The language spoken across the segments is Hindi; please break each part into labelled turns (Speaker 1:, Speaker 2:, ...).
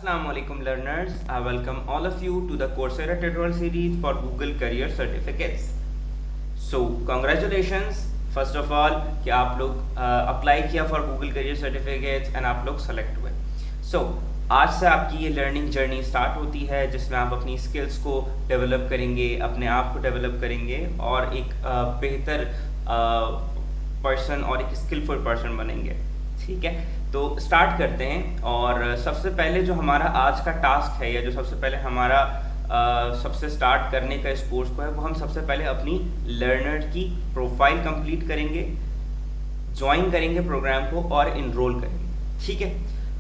Speaker 1: Assalamualaikum learners, I welcome all of you to the Coursera tutorial series for Google Career Certificates. So congratulations first of all कि आप लोग अप्लाई किया for Google career certificates and आप लोग सेलेक्ट हुए. So आज से आपकी ये लर्निंग जर्नी स्टार्ट होती है जिसमें आप अपनी स्किल्स को डेवलप करेंगे, अपने आप को डेवलप करेंगे और एक बेहतर पर्सन और एक स्किलफुल पर्सन बनेंगे. ठीक है, तो स्टार्ट करते हैं. और सबसे पहले जो हमारा आज का टास्क है या जो सबसे पहले हमारा सबसे स्टार्ट करने का इस कोर्स को है वो हम सबसे पहले अपनी लर्नर की प्रोफाइल कंप्लीट करेंगे, ज्वाइन करेंगे प्रोग्राम को और इनरोल करेंगे. ठीक है,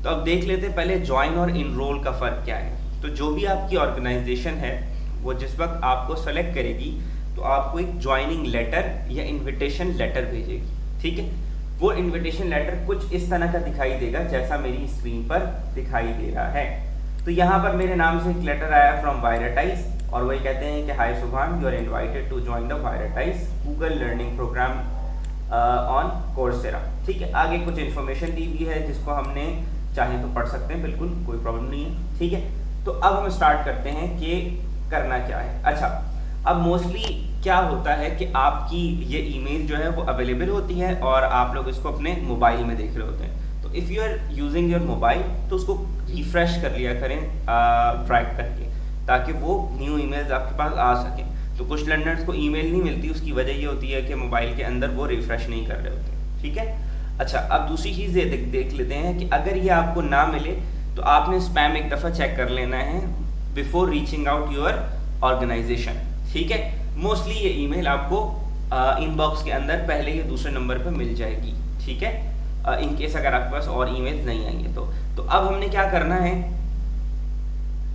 Speaker 1: तो अब देख लेते हैं पहले ज्वाइन और इनरोल का फ़र्क क्या है. तो जो भी आपकी ऑर्गेनाइजेशन है वो जिस वक्त आपको सेलेक्ट करेगी तो आपको एक ज्वाइनिंग लेटर या इन्विटेशन लेटर भेजेगी. ठीक है, वो इन्विटेशन लेटर कुछ इस तरह का दिखाई देगा जैसा मेरी स्क्रीन पर दिखाई दे रहा है. तो यहाँ पर मेरे नाम से एक लेटर आया फ्रॉम वायराटाइज और वही कहते हैं कि hi Subhan, you are invited to join the Viratize Google learning program on Coursera. ठीक है, आगे कुछ इन्फॉर्मेशन दी हुई है जिसको हमने चाहे तो पढ़ सकते हैं, बिल्कुल कोई प्रॉब्लम नहीं है. ठीक है, तो अब हम स्टार्ट करते हैं कि करना क्या है. अच्छा, अब मोस्टली क्या होता है कि आपकी ये ईमेल जो है वो अवेलेबल होती है और आप लोग इसको अपने मोबाइल में देख रहे होते हैं. तो if you are using your mobile तो उसको रिफ्रेश कर लिया करें ड्रैग करके, ताकि वो न्यू ईमेल्स आपके पास आ सकें. तो कुछ लर्नर्स को ईमेल नहीं मिलती, उसकी वजह ये होती है कि मोबाइल के अंदर वो रिफ्रेश नहीं कर रहे होते. ठीक है, अच्छा, अब दूसरी चीज़ ये देख लेते हैं कि अगर ये आपको ना मिले तो आपने स्पैम एक दफ़ा चेक कर लेना है before reaching out your organisation. ठीक है, मोस्टली ये ईमेल आपको इनबॉक्स के अंदर पहले या दूसरे नंबर पर मिल जाएगी. ठीक है, इन केस अगर आपके पास और ईमेल नहीं आएंगे तो अब हमने क्या करना है,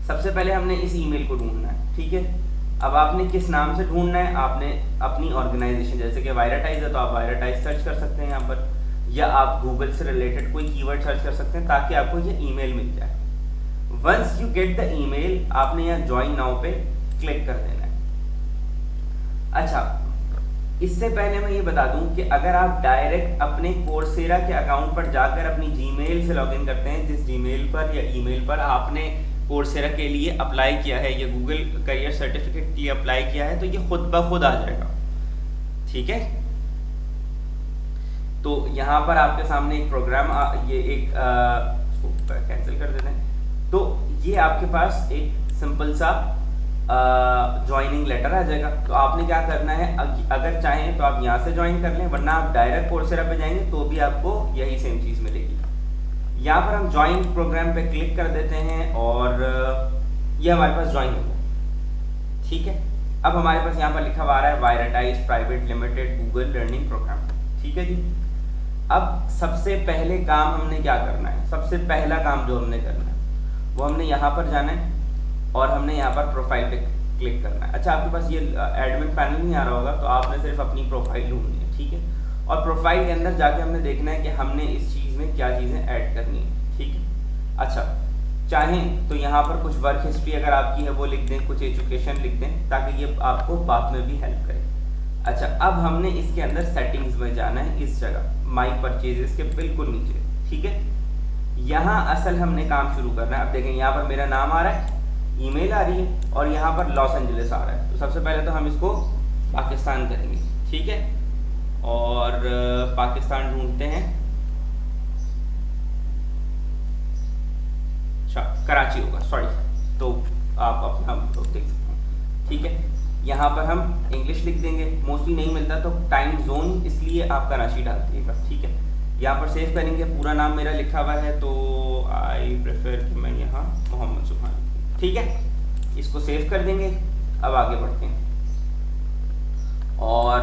Speaker 1: सबसे पहले हमने इस ईमेल को ढूंढना है. ठीक है, अब आपने किस नाम से ढूंढना है, आपने अपनी ऑर्गेनाइजेशन जैसे कि वायराटाइज है तो आप वायराटाइज सर्च कर सकते हैं यहाँ पर, या आप गूगल से रिलेटेड कोई कीवर्ड सर्च कर सकते हैं ताकि आपको ये ईमेल मिल जाए. Once you get the email आपने यहाँ ज्वाइन नाउ पे क्लिक कर देना है. अच्छा, इससे पहले मैं ये बता दूं कि अगर आप डायरेक्ट अपने कोर्सेरा के अकाउंट पर जाकर अपनी जीमेल से लॉगिन करते हैं, जिस जीमेल पर या ईमेल पर आपने कोर्सेरा के लिए अप्लाई किया है या गूगल करियर सर्टिफिकेट के लिए अप्लाई किया है, तो ये खुद ब खुद आ जाएगा. ठीक है, तो यहाँ पर आपके सामने एक प्रोग्राम ये एक कैंसिल कर देते हैं. तो ये आपके पास एक सिंपल सा ज्वाइनिंग लेटर आ जाएगा. तो आपने क्या करना है, अगर चाहें तो आप यहाँ से ज्वाइन कर लें, वरना आप डायरेक्ट कोर्सेरा पे जाएंगे तो भी आपको यही सेम चीज़ मिलेगी. यहाँ पर हम ज्वाइन प्रोग्राम पे क्लिक कर देते हैं और ये हमारे पास ज्वाइन हो गया. ठीक है, अब हमारे पास यहाँ पर लिखा हुआ आ रहा है Viratize private limited Google learning program. ठीक है जी, अब सबसे पहले काम हमने क्या करना है, सबसे पहला काम जो हमने करना है वो हमने यहाँ पर जाना है और हमने यहाँ पर प्रोफाइल पे क्लिक करना है. अच्छा, आपके पास ये एडमिन पैनल नहीं आ रहा होगा तो आपने सिर्फ अपनी प्रोफाइल ढूंढनी है. ठीक है, और प्रोफाइल के अंदर जाके हमने देखना है कि हमने इस चीज़ में क्या चीज़ें ऐड करनी है. ठीक है, अच्छा, चाहें तो यहाँ पर कुछ वर्क हिस्ट्री अगर आपकी है वो लिख दें, कुछ एजुकेशन लिख दें ताकि ये आपको बाद में भी हेल्प करे. अच्छा, अब हमने इसके अंदर सेटिंग्स में जाना है, इस जगह माई परचेजेस के बिल्कुल नीचे. ठीक है, यहाँ असल हमने काम शुरू करना है. अब देखें यहाँ पर मेरा नाम आ रहा है, ईमेल आ रही है और यहाँ पर लॉस एंजलिस आ रहा है. तो सबसे पहले तो हम इसको पाकिस्तान करेंगे. ठीक है, और पाकिस्तान ढूंढते हैं. अच्छा, कराची होगा, सॉरी, तो आप अपना देख सकते हैं. ठीक है, यहाँ पर हम इंग्लिश लिख देंगे, मोस्टली नहीं मिलता तो टाइम जोन इसलिए आप कराची डाल दीजिएगा. ठीक है, यहाँ पर सेव करेंगे, पूरा नाम मेरा लिखा हुआ है तो आई प्रेफर कि मैं यहाँ मोहम्मद सुभान. ठीक है, इसको सेव कर देंगे. अब आगे बढ़ते हैं और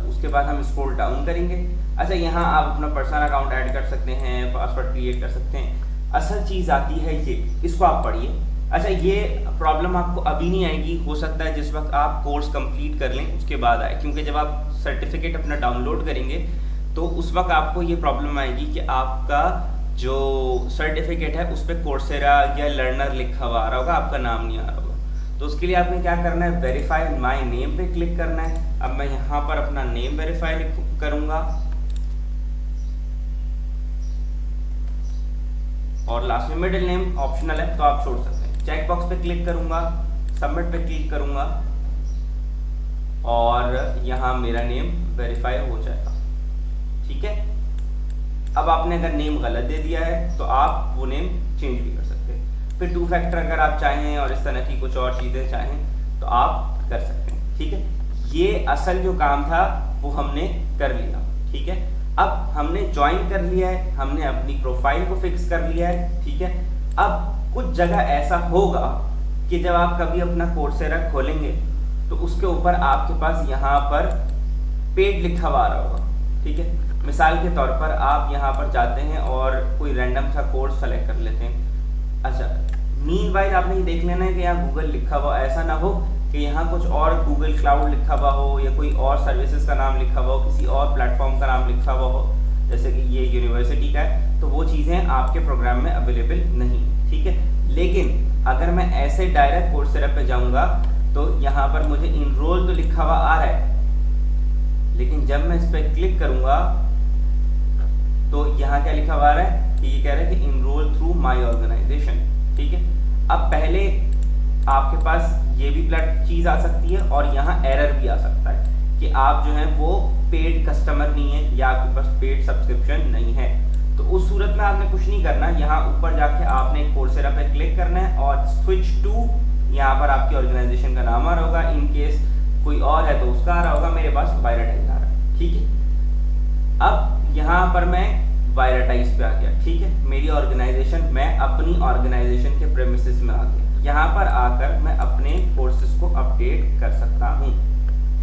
Speaker 1: उसके बाद हम स्क्रॉल डाउन करेंगे. अच्छा, यहाँ आप अपना पर्सनल अकाउंट ऐड कर सकते हैं, पासवर्ड क्रिएट कर सकते हैं. असल चीज़ आती है ये, इसको आप पढ़िए. अच्छा, ये प्रॉब्लम आपको अभी नहीं आएगी, हो सकता है जिस वक्त आप कोर्स कंप्लीट कर लें उसके बाद आए, क्योंकि जब आप सर्टिफिकेट अपना डाउनलोड करेंगे तो उस वक्त आपको ये प्रॉब्लम आएगी कि आपका जो सर्टिफिकेट है उस पर कोर्सेरा या लर्नर लिखा हुआ आ रहा होगा, आपका नाम नहीं आ रहा होगा. तो उसके लिए आपने क्या करना है, वेरीफाई माई नेम पे क्लिक करना है. अब मैं यहाँ पर अपना नेम वेरीफाई करूँगा और लास्ट में मिडिल नेम ऑप्शनल है तो आप छोड़ सकते हैं। चेक बॉक्स पे क्लिक करूंगा, सबमिट पे क्लिक करूंगा और यहाँ मेरा नेम वेरीफाई हो जाएगा। ठीक है, अब आपने अगर नेम गलत दे दिया है तो आप वो नेम चेंज भी कर सकते हैं। फिर 2 फैक्टर अगर आप चाहें और इस तरह की कुछ और चीज़ें चाहें तो आप कर सकते हैं। ठीक है, ये असल जो काम था वो हमने कर लिया। ठीक है, अब हमने ज्वाइन कर लिया है, हमने अपनी प्रोफाइल को फिक्स कर लिया है। ठीक है, अब कुछ जगह ऐसा होगा कि जब आप कभी अपना कोर्सेरा खोलेंगे तो उसके ऊपर आपके पास यहाँ पर पेड लिखा हुआ आ रहा होगा। ठीक है, मिसाल के तौर पर आप यहाँ पर जाते हैं और कोई रैंडम सा कोर्स सेलेक्ट कर लेते हैं। अच्छा, मीनवाइल आपने ये देख लेना है कि यहाँ गूगल लिखा हुआ, ऐसा ना हो कि यहाँ कुछ और गूगल क्लाउड लिखा हुआ हो या कोई और सर्विसेज का नाम लिखा हुआ हो, किसी और प्लेटफॉर्म का नाम लिखा हुआ हो, जैसे कि ये यूनिवर्सिटी का है, तो वो चीज़ें आपके प्रोग्राम में अवेलेबल नहीं। ठीक है, लेकिन अगर मैं ऐसे डायरेक्ट कोर्सेरा पे जाऊँगा तो यहाँ पर मुझे इनरोल तो लिखा हुआ आ रहा है, लेकिन जब मैं इस पर क्लिक करूँगा तो यहाँ क्या लिखा हुआ आ रहा है कि ये कह रहा है कि इनरोल थ्रू माय ऑर्गेनाइजेशन। ठीक है, अब पहले आपके पास ये भी चीज़ आ सकती है और यहाँ एरर भी आ सकता है कि आप जो है वो पेड कस्टमर नहीं है या आपके पास पेड सब्सक्रिप्शन नहीं है। तो उस सूरत में आपने कुछ नहीं करना, यहाँ ऊपर जाके आपने कोर्सेरा पे क्लिक करना है और स्विच टू, यहाँ पर आपकी ऑर्गेनाइजेशन का नाम आ रहा होगा, इन केस कोई और है तो उसका आ रहा होगा, मेरे पास वायराटाइज आ रहा है। ठीक है, अब यहाँ पर मैं वायराटाइज पे आ गया। ठीक है, मेरी ऑर्गेनाइजेशन, मैं अपनी ऑर्गेनाइजेशन के प्रेमिसेस में आ गया। यहाँ पर आकर मैं अपने कोर्सेज को अपडेट कर सकता हूँ।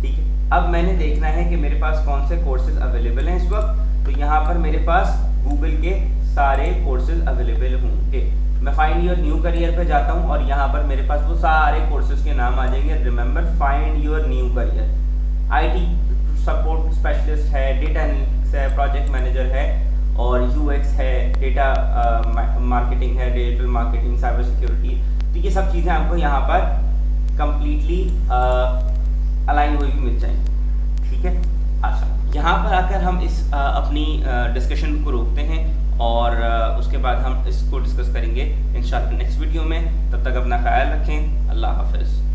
Speaker 1: ठीक है, अब मैंने देखना है कि मेरे पास कौन से कोर्सेज अवेलेबल हैं इस वक्त, तो यहाँ पर मेरे पास गूगल के सारे कोर्सेज अवेलेबल होंगे। मैं फाइंड योर न्यू करियर पे जाता हूँ और यहाँ पर मेरे पास वो सारे कोर्सेज के नाम आ जाएंगे। Remember, find your new career, IT support specialist है, डेटा एनालिटिक्स है, प्रोजेक्ट मैनेजर है और UX है, डेटा मार्केटिंग है, डिजिटल मार्केटिंग, साइबर सिक्योरिटी। तो ये सब चीज़ें आपको यहाँ पर कंप्लीटली अलाइन हुई भी मिल जाएंगी। ठीक है, अच्छा, यहाँ पर आकर हम इस अपनी डिस्कशन को रोकते हैं और उसके बाद हम इसको डिस्कस करेंगे इंशाल्लाह नेक्स्ट वीडियो में। तब तक अपना ख्याल रखें। अल्लाह हाफ़िज़।